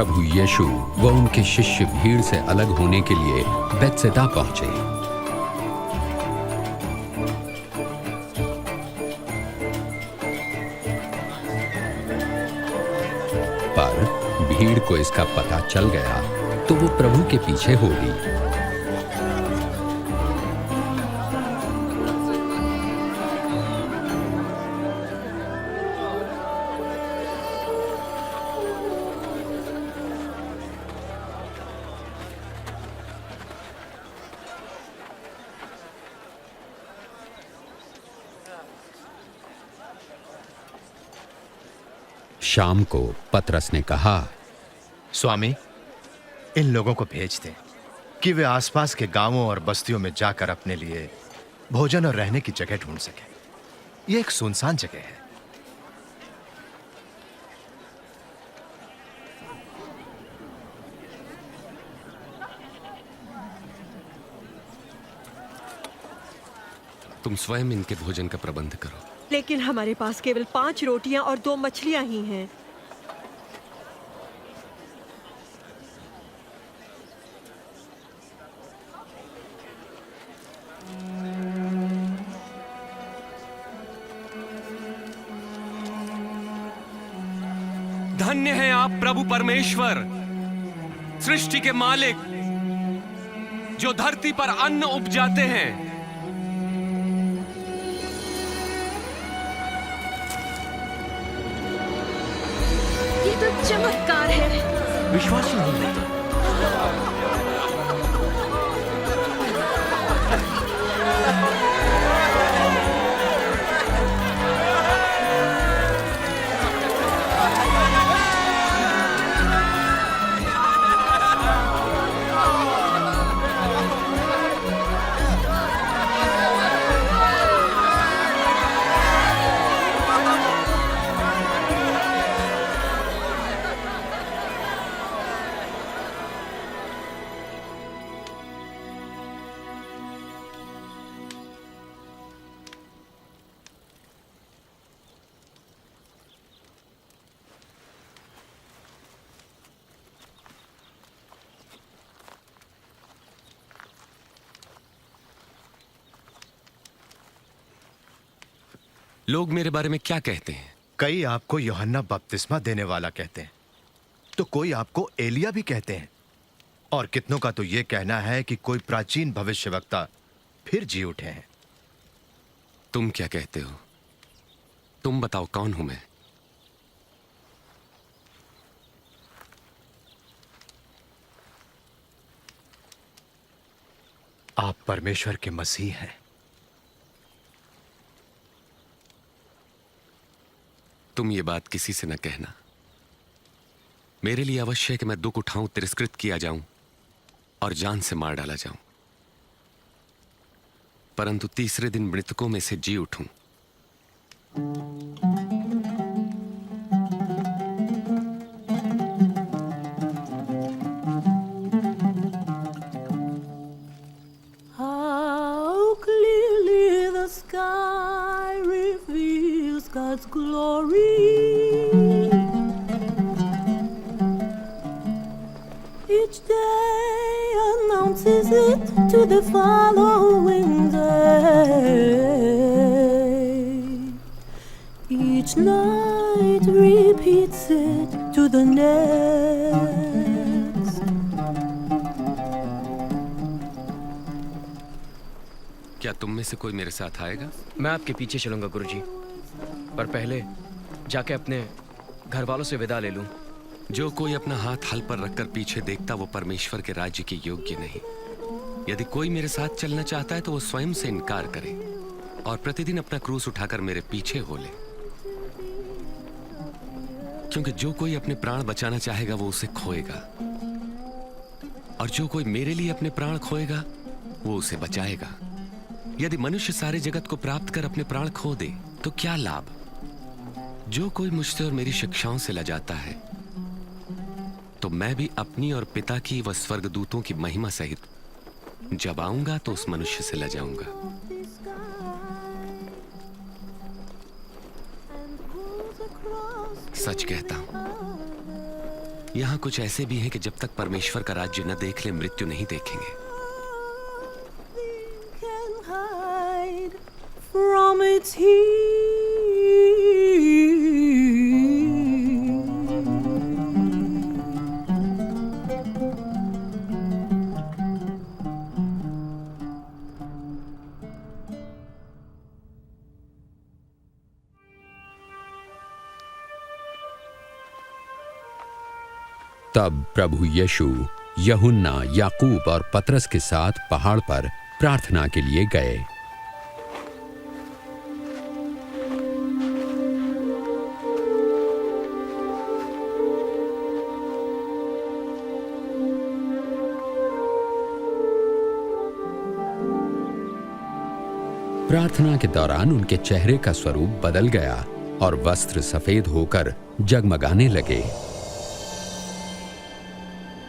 प्रभु यीशु व उनके शिष्य भीड़ से अलग होने के लिए बेतसैदा पहुंचे। पर भीड़ को इसका पता चल गया तो वो प्रभु के पीछे हो ली। शाम को पतरस ने कहा, स्वामी, इन लोगों को भेज दें कि वे आसपास के गांवों और बस्तियों में जाकर अपने लिए भोजन और रहने की जगह ढूंढ सकें। यह एक सुनसान जगह है। तुम स्वयं इनके भोजन का प्रबंध करो। लेकिन हमारे पास केवल 5 रोटियां और 2 मछलियां ही हैं। धन्य है आप प्रभु परमेश्वर, सृष्टि के मालिक, जो धरती पर अन्न उपजाते हैं। ये तो चमत्कार है। विश्वास नहीं होता। लोग मेरे बारे में क्या कहते हैं? कई आपको यूहन्ना बपतिस्मा देने वाला कहते हैं, तो कोई आपको एलिया भी कहते हैं, और कितनों का तो यह कहना है कि कोई प्राचीन भविष्यवक्ता फिर जी उठे हैं। तुम क्या कहते हो? तुम बताओ, कौन हूं मैं? आप परमेश्वर के मसीह हैं। तुम ये बात किसी से न कहना। मेरे लिए अवश्य है कि मैं दुख उठाऊं, तिरस्कृत किया जाऊं और जान से मार डाला जाऊं, परंतु तीसरे दिन मृतकों में से जी उठूं। How clearly the sky reveals God's glory. Each day announces it to the following day. Each night repeats it to the next. क्या तुम में से कोई मेरे साथ आएगा? मैं आपके पीछे चलूंगा गुरुजी, पर पहले जाके अपने घर वालों से विदा ले लूं। जो कोई अपना हाथ हल पर रखकर पीछे देखता, वो परमेश्वर के राज्य के योग्य नहीं। यदि कोई मेरे साथ चलना चाहता है तो वो स्वयं से इनकार करे और प्रतिदिन अपना क्रूस उठाकर मेरे पीछे हो ले। क्योंकि जो कोई अपने प्राण बचाना चाहेगा वो उसे खोएगा, और जो कोई मेरे लिए अपने प्राण खोएगा वो उसे बचाएगा। यदि मनुष्य सारे जगत को प्राप्त कर अपने प्राण खो दे तो क्या लाभ? जो कोई मुझसे और मेरी शिक्षाओं से लजाता है, तो मैं भी अपनी और पिता की व स्वर्गदूतों की महिमा सहित जब आऊंगा तो उस मनुष्य से लजाऊंगा। सच कहता हूं, यहां कुछ ऐसे भी हैं कि जब तक परमेश्वर का राज्य न देख ले मृत्यु नहीं देखेंगे। Nothing can hide from its तब प्रभु यीशु यूहन्ना, याकूब और पतरस के साथ पहाड़ पर प्रार्थना के लिए गए। प्रार्थना के दौरान उनके चेहरे का स्वरूप बदल गया और वस्त्र सफेद होकर जगमगाने लगे।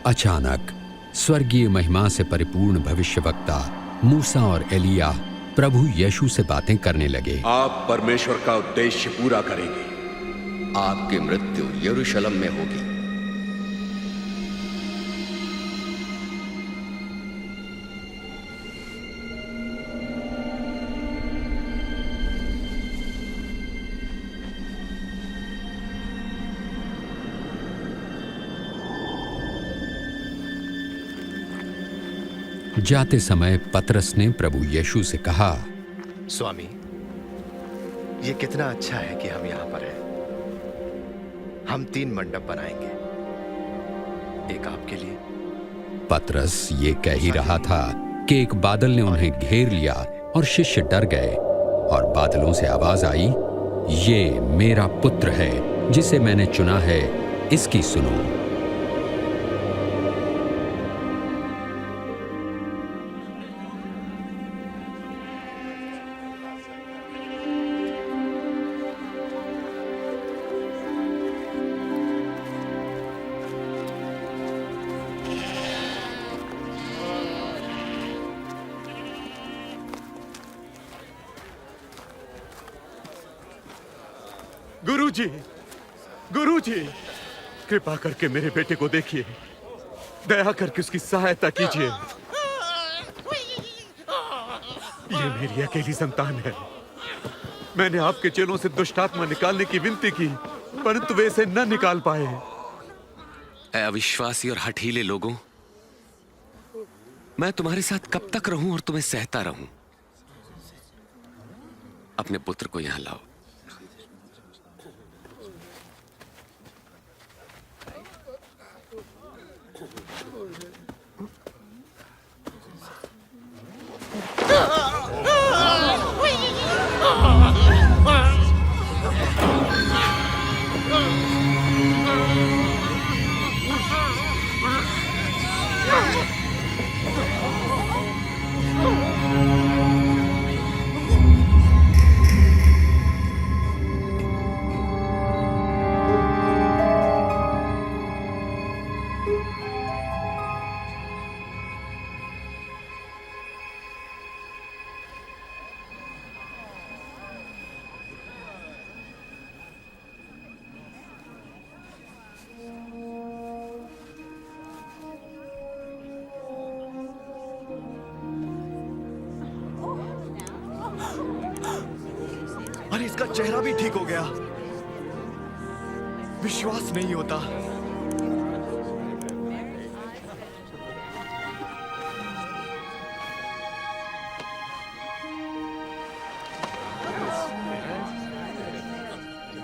अचानक स्वर्गीय महिमा से परिपूर्ण भविष्यवक्ता मूसा और एलिया प्रभु यीशु से बातें करने लगे। आप परमेश्वर का उद्देश्य पूरा करेंगे। आपकी मृत्यु यरूशलेम में होगी। जाते समय पतरस ने प्रभु यीशु से कहा, स्वामी, ये कितना अच्छा है कि हम यहां पर हैं। हम 3 मंडप बनाएंगे, एक आपके लिए। पतरस ये कह ही रहा था कि एक बादल ने उन्हें घेर लिया और शिष्य डर गए और बादलों से आवाज आई, ये मेरा पुत्र है जिसे मैंने चुना है, इसकी सुनो। गुरुजी, गुरुजी, कृपा करके मेरे बेटे को देखिए, दया करके उसकी सहायता कीजिए। ये मेरी अकेली संतान है। मैंने आपके चेलों से दुष्ट आत्मा निकालने की विनती की, परंतु वे इसे न निकाल पाए। ऐ अविश्वासी और हठीले लोगों, मैं तुम्हारे साथ कब तक रहूं और तुम्हें सहता रहूं? अपने पुत्र को यहां लाओ। अरे इसका चेहरा भी ठीक हो गया। विश्वास नहीं होता।